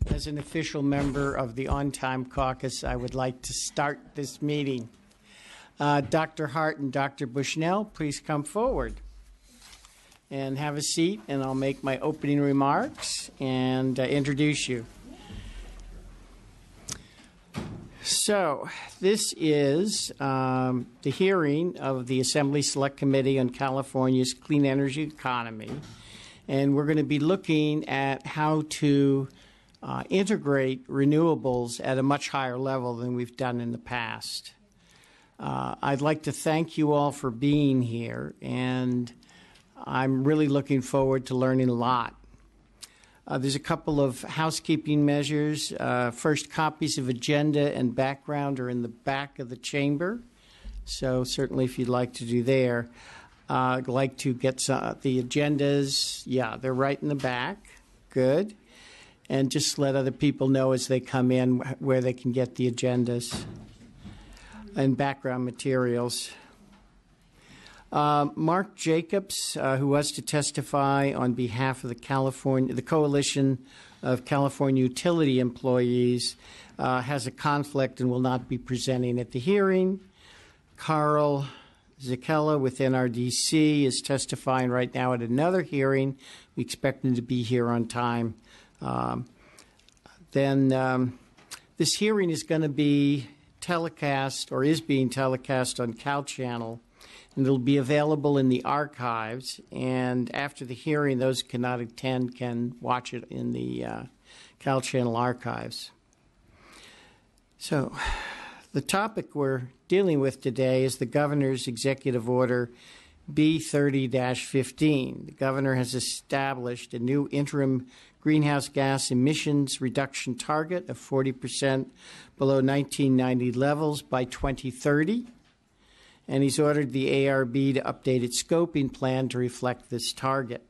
As an official member of the On-Time Caucus, I would like to start this meeting. Dr. Hart and Dr. Bushnell, please come forward and have a seat, and I'll make my opening remarks and introduce you. So, this is the hearing of the Assembly Select Committee on California's Clean Energy Economy, and we're going to be looking at how to integrate renewables at a much higher level than we've done in the past. I'd like to thank you all for being here, and I'm really looking forward to learning a lot. There's a couple of housekeeping measures. First, copies of agenda and background are in the back of the chamber, so certainly if you'd like to do there. I'd like to get the agendas. Yeah, they're right in the back. Good. And just let other people know as they come in where they can get the agendas and background materials. Mark Jacobs, who was to testify on behalf of the Coalition of California Utility Employees, has a conflict and will not be presenting at the hearing. Carl Zicella with NRDC is testifying right now at another hearing. We expect him to be here on time. This hearing is going to be telecast, or is being telecast on Cal Channel, and it'll be available in the archives. And after the hearing, those who cannot attend can watch it in the Cal Channel archives. So, the topic we're dealing with today is the Governor's Executive Order B30-15. The Governor has established a new interim greenhouse gas emissions reduction target of 40% below 1990 levels by 2030. And he's ordered the ARB to update its scoping plan to reflect this target.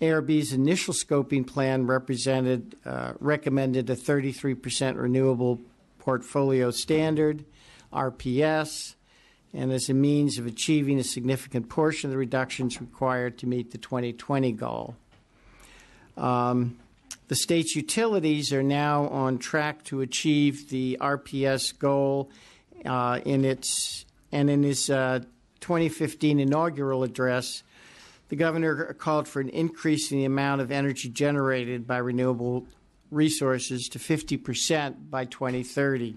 ARB's initial scoping plan recommended a 33% renewable portfolio standard, RPS, and as a means of achieving a significant portion of the reductions required to meet the 2020 goal. The state's utilities are now on track to achieve the RPS goal in his 2015 inaugural address. The governor called for an increase in the amount of energy generated by renewable resources to 50% by 2030.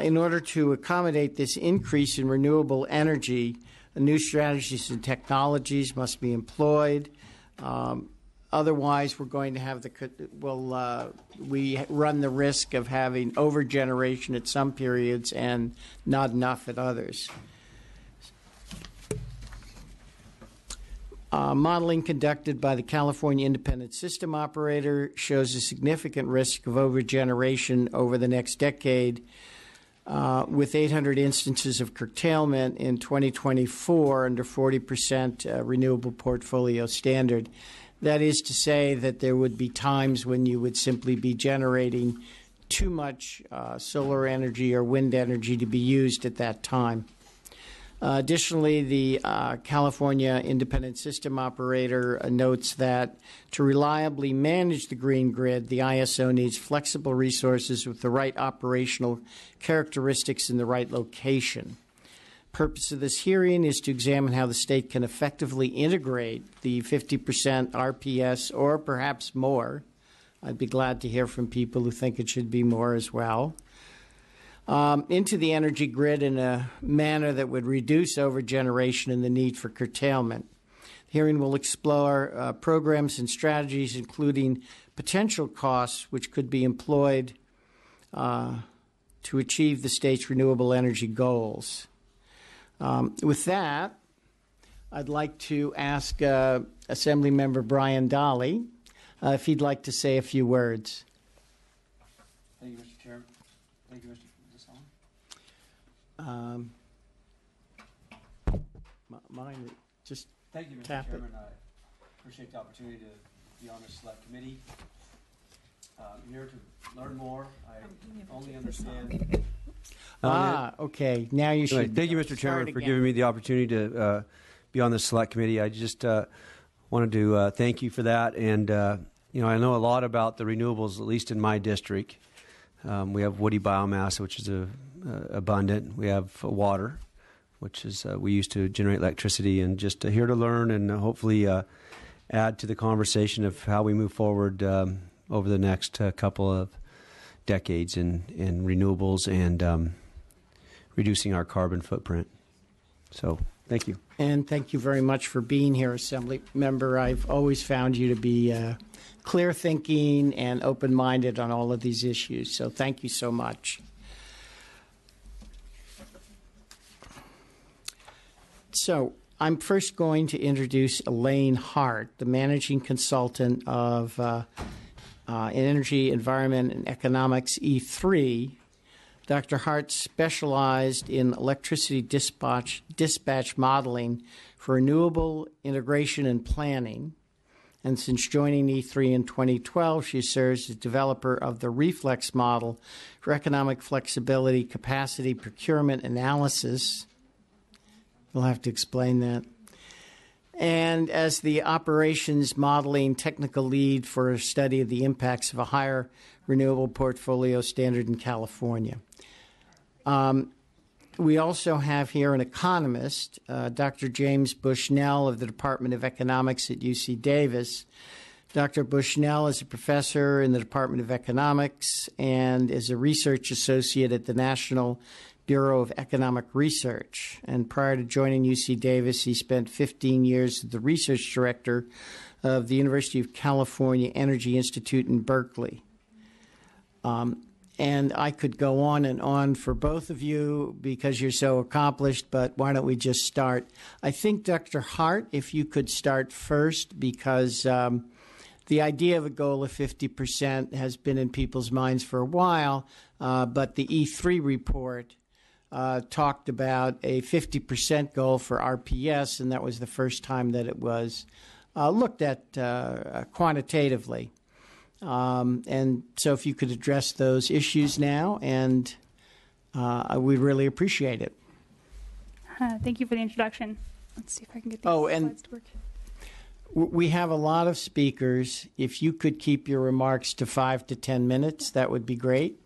In order to accommodate this increase in renewable energy, new strategies and technologies must be employed. Otherwise, we're going to have we run the risk of having overgeneration at some periods and not enough at others. Modeling conducted by the California Independent System Operator shows a significant risk of overgeneration over the next decade, with 800 instances of curtailment in 2024 under 40% renewable portfolio standard. That is to say that there would be times when you would simply be generating too much solar energy or wind energy to be used at that time. Additionally, the California Independent System Operator notes that to reliably manage the green grid, the ISO needs flexible resources with the right operational characteristics in the right location. The purpose of this hearing is to examine how the state can effectively integrate the 50% RPS or perhaps more. I'd be glad to hear from people who think it should be more as well. Into the energy grid in a manner that would reduce overgeneration and the need for curtailment. The hearing will explore programs and strategies, including potential costs which could be employed to achieve the state's renewable energy goals. With that, I'd like to ask Assemblymember Brian Dolly if he'd like to say a few words. Thank you, Mr. Chairman. Thank you, Mr. Mine, just Thank you, Mr. tap Chairman. it. I appreciate the opportunity to be on this select committee. I'm here to learn more. I only understand. Okay. Now you should. Thank you, Mr. Chairman, for giving me the opportunity to be on this select committee. I just wanted to thank you for that, and I know a lot about the renewables, at least in my district. We have woody biomass, which is abundant. We have water, which is we use to generate electricity, and just here to learn and hopefully add to the conversation of how we move forward over the next couple of decades in renewables and reducing our carbon footprint. So thank you. And thank you very much for being here, Assembly Member. I've always found you to be clear thinking and open-minded on all of these issues. So thank you so much. So I'm first going to introduce Elaine Hart, the managing consultant of Energy, Environment, and Economics E3. Dr. Hart specialized in electricity dispatch modeling for renewable integration and planning. And since joining E3 in 2012, she serves as developer of the Reflex model for economic flexibility, capacity, procurement analysis. You'll have to explain that. And as the operations modeling technical lead for a study of the impacts of a higher renewable portfolio standard in California. We also have here an economist, Dr. James Bushnell of the Department of Economics at UC Davis. Dr. Bushnell is a professor in the Department of Economics and is a research associate at the National Bureau of Economic Research. And prior to joining UC Davis, he spent 15 years as the research director of the University of California Energy Institute in Berkeley. And I could go on and on for both of you because you're so accomplished, but why don't we just start? I think, Dr. Hart, if you could start first, because the idea of a goal of 50% has been in people's minds for a while, but the E3 report talked about a 50% goal for RPS, and that was the first time that it was looked at quantitatively. And so if you could address those issues now, and we'd really appreciate it. Thank you for the introduction. Let's see if I can get these slides to work. We have a lot of speakers. If you could keep your remarks to 5 to 10 minutes, that would be great.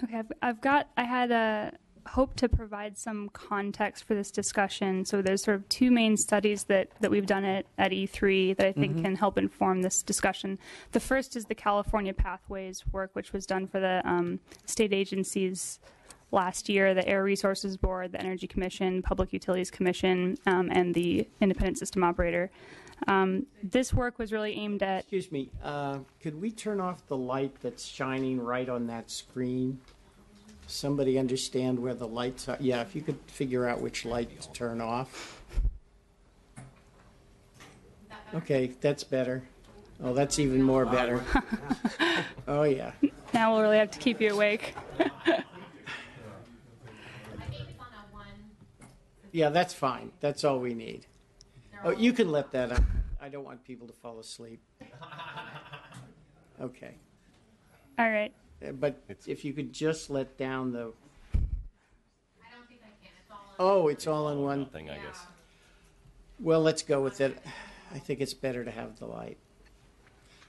Okay, I had hope to provide some context for this discussion. So there's sort of two main studies that we've done at E3 that I think can help inform this discussion. The first is the California Pathways work, which was done for the state agencies last year, the Air Resources Board, the Energy Commission, Public Utilities Commission, and the Independent System Operator. This work was really aimed at... Excuse me, could we turn off the light that's shining right on that screen? Somebody understand where the lights are? Yeah, if you could figure out which light to turn off. Okay, that's better. Oh, that's even more better. Oh, yeah. Now we'll really have to keep you awake. Yeah, that's fine. That's all we need. Oh, you can let that up. I don't want people to fall asleep. Okay. All right. But if you could just let down the... I don't think I can. It's all Oh, it's all in one thing, I guess. Well, let's go with it. I think it's better to have the light.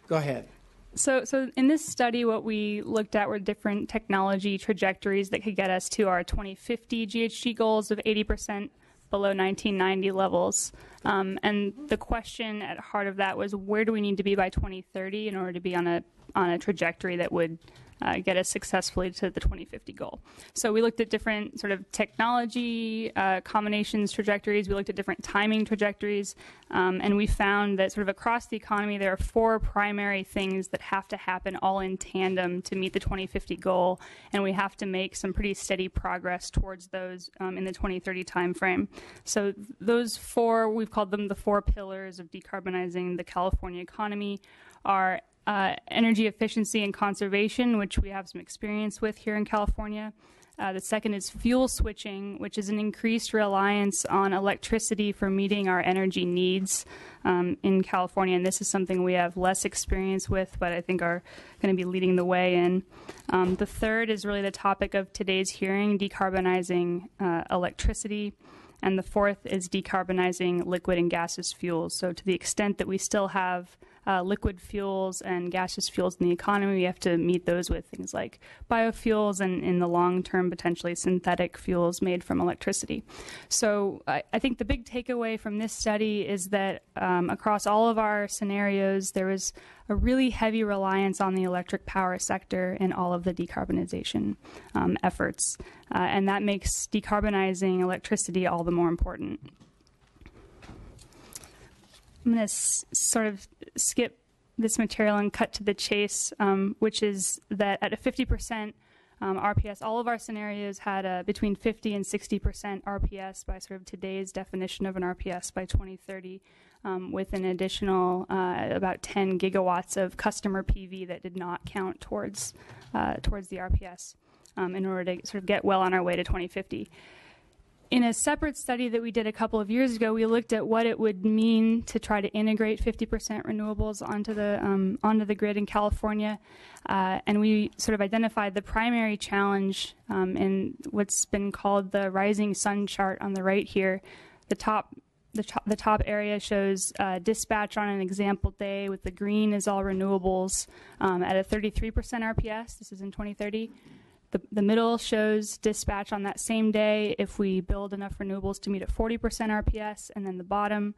Go ahead. So in this study, what we looked at were different technology trajectories that could get us to our 2050 GHG goals of 80% below 1990 levels. And the question at heart of that was, where do we need to be by 2030 in order to be on a trajectory that would get us successfully to the 2050 goal? So we looked at different sort of technology combinations trajectories. We looked at different timing trajectories. And we found that sort of across the economy, there are 4 primary things that have to happen all in tandem to meet the 2050 goal. And we have to make some pretty steady progress towards those in the 2030 timeframe. So those 4, we've called them the 4 pillars of decarbonizing the California economy, are energy efficiency and conservation, which we have some experience with here in California. The second is fuel switching, which is an increased reliance on electricity for meeting our energy needs in California. And this is something we have less experience with, but I think are going to be leading the way in. The third is really the topic of today's hearing, decarbonizing electricity. And the fourth is decarbonizing liquid and gaseous fuels. So to the extent that we still have liquid fuels and gaseous fuels in the economy. We have to meet those with things like biofuels and, in the long term, potentially synthetic fuels made from electricity. So I think the big takeaway from this study is that across all of our scenarios, there was a really heavy reliance on the electric power sector in all of the decarbonization efforts. And that makes decarbonizing electricity all the more important. I'm going to sort of skip this material and cut to the chase, which is that at a 50% RPS, all of our scenarios had between 50 and 60% RPS by sort of today's definition of an RPS by 2030, with an additional about 10 gigawatts of customer PV that did not count towards the RPS in order to sort of get well on our way to 2050. In a separate study that we did a couple of years ago, we looked at what it would mean to try to integrate 50% renewables onto the grid in California, and we sort of identified the primary challenge in what's been called the rising sun chart on the right here. The top area shows dispatch on an example day, with the green is all renewables at a 33% RPS. This is in 2030. The middle shows dispatch on that same day if we build enough renewables to meet a 40% RPS, and then the bottom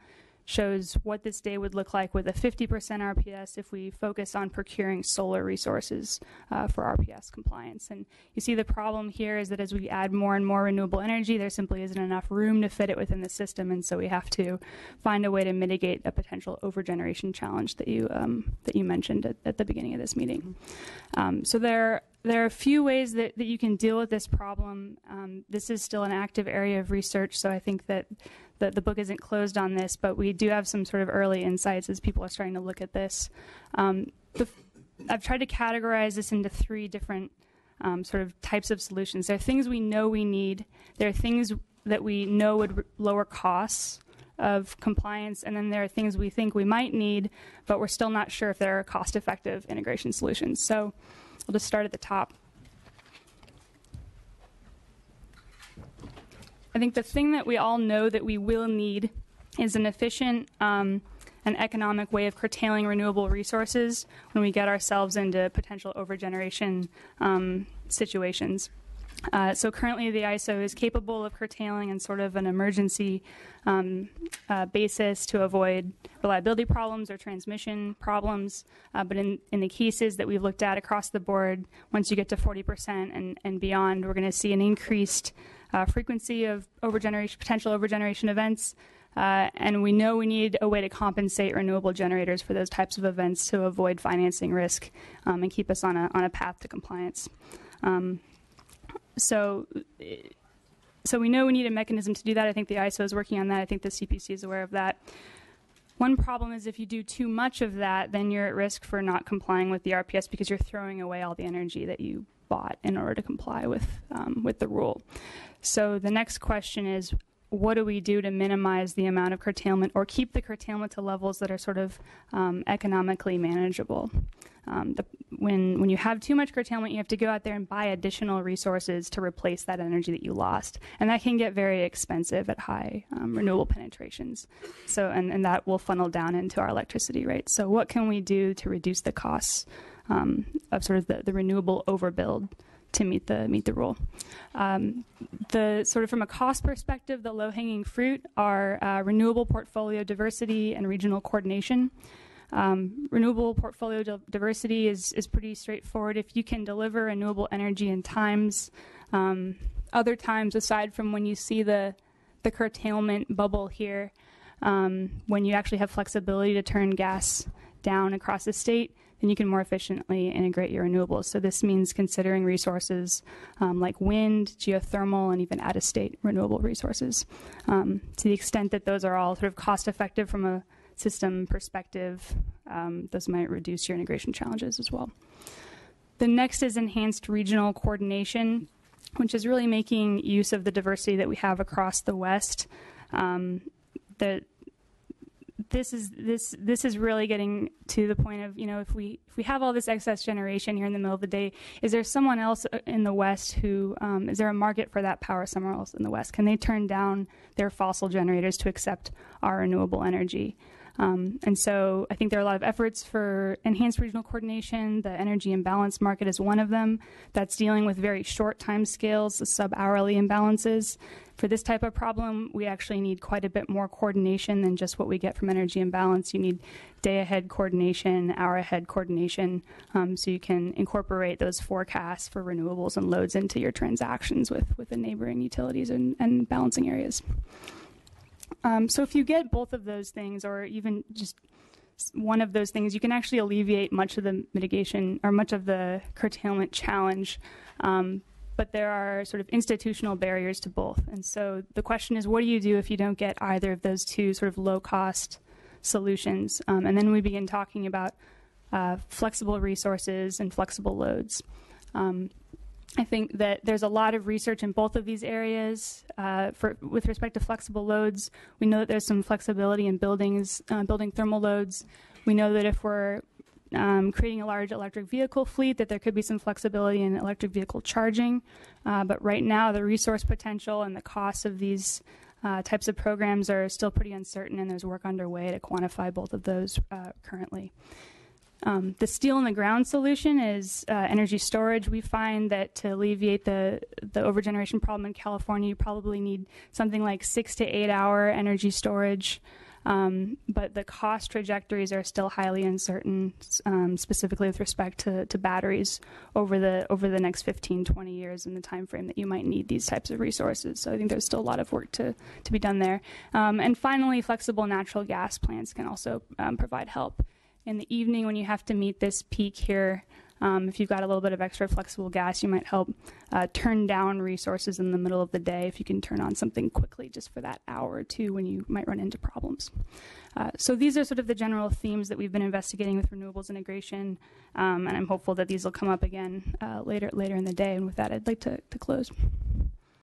shows what this day would look like with a 50% RPS if we focus on procuring solar resources for RPS compliance. And you see the problem here is that as we add more and more renewable energy, there simply isn't enough room to fit it within the system, and so we have to find a way to mitigate a potential overgeneration challenge that you mentioned at the beginning of this meeting. So there are a few ways that you can deal with this problem. This is still an active area of research, so I think that the book isn't closed on this, but we do have some sort of early insights as people are starting to look at this. I've tried to categorize this into three different sort of types of solutions. There are things we know we need. There are things that we know would lower costs of compliance, and then there are things we think we might need, but we're still not sure if there are cost-effective integration solutions. So I'll just start at the top. I think the thing that we all know that we will need is an efficient and economic way of curtailing renewable resources when we get ourselves into potential overgeneration situations. So currently the ISO is capable of curtailing in sort of an emergency basis to avoid reliability problems or transmission problems. But in the cases that we've looked at across the board, once you get to 40% and beyond, we're going to see an increased frequency of potential overgeneration events. And we know we need a way to compensate renewable generators for those types of events to avoid financing risk and keep us on a path to compliance. So we know we need a mechanism to do that. I think the ISO is working on that. I think the CPC is aware of that. One problem is if you do too much of that, then you're at risk for not complying with the RPS because you're throwing away all the energy that you bought in order to comply with the rule. So the next question is, what do we do to minimize the amount of curtailment or keep the curtailment to levels that are sort of economically manageable? When you have too much curtailment, you have to go out there and buy additional resources to replace that energy that you lost. And that can get very expensive at high renewable penetrations. So, and that will funnel down into our electricity rates. So what can we do to reduce the costs of sort of the renewable overbuild to meet the rule? The sort of from a cost perspective, the low-hanging fruit are renewable portfolio diversity and regional coordination. Renewable portfolio diversity is pretty straightforward. If you can deliver renewable energy in times, other times aside from when you see the curtailment bubble here, when you actually have flexibility to turn gas down across the state, then you can more efficiently integrate your renewables. So this means considering resources like wind, geothermal, and even out-of-state renewable resources. To the extent that those are all sort of cost-effective from a system perspective, those might reduce your integration challenges as well. The next is enhanced regional coordination, which is really making use of the diversity that we have across the West. This is really getting to the point of, if we have all this excess generation here in the middle of the day, is there someone else in the West who, is there a market for that power somewhere else in the West? Can they turn down their fossil generators to accept our renewable energy? And so I think there are a lot of efforts for enhanced regional coordination. The energy imbalance market is one of them. That's dealing with very short time scales, the sub-hourly imbalances. For this type of problem, we actually need quite a bit more coordination than just what we get from energy imbalance. You need day-ahead coordination, hour-ahead coordination, so you can incorporate those forecasts for renewables and loads into your transactions with the neighboring utilities and balancing areas. So if you get both of those things, or even just one of those things, you can actually alleviate much of the mitigation or much of the curtailment challenge. But there are sort of institutional barriers to both. And so the question is, what do you do if you don't get either of those two sort of low-cost solutions? And then we begin talking about flexible resources and flexible loads. I think that there's a lot of research in both of these areas. With respect to flexible loads, we know that there's some flexibility in building thermal loads. We know that if we're creating a large electric vehicle fleet, that there could be some flexibility in electric vehicle charging. But right now, the resource potential and the costs of these types of programs are still pretty uncertain, and there's work underway to quantify both of those currently. The steel in the ground solution is energy storage. We find that to alleviate the overgeneration problem in California, you probably need something like 6 to 8 hour energy storage. But the cost trajectories are still highly uncertain, specifically with respect to batteries over the next 15, 20 years in the time frame that you might need these types of resources. So I think there's still a lot of work to be done there. And finally, flexible natural gas plants can also provide help. In the evening, when you have to meet this peak here, if you've got a little bit of extra flexible gas, you might help turn down resources in the middle of the day if you can turn on something quickly just for that hour or two when you might run into problems. So these are sort of the general themes that we've been investigating with renewables integration, and I'm hopeful that these will come up again later in the day. And with that, I'd like to close.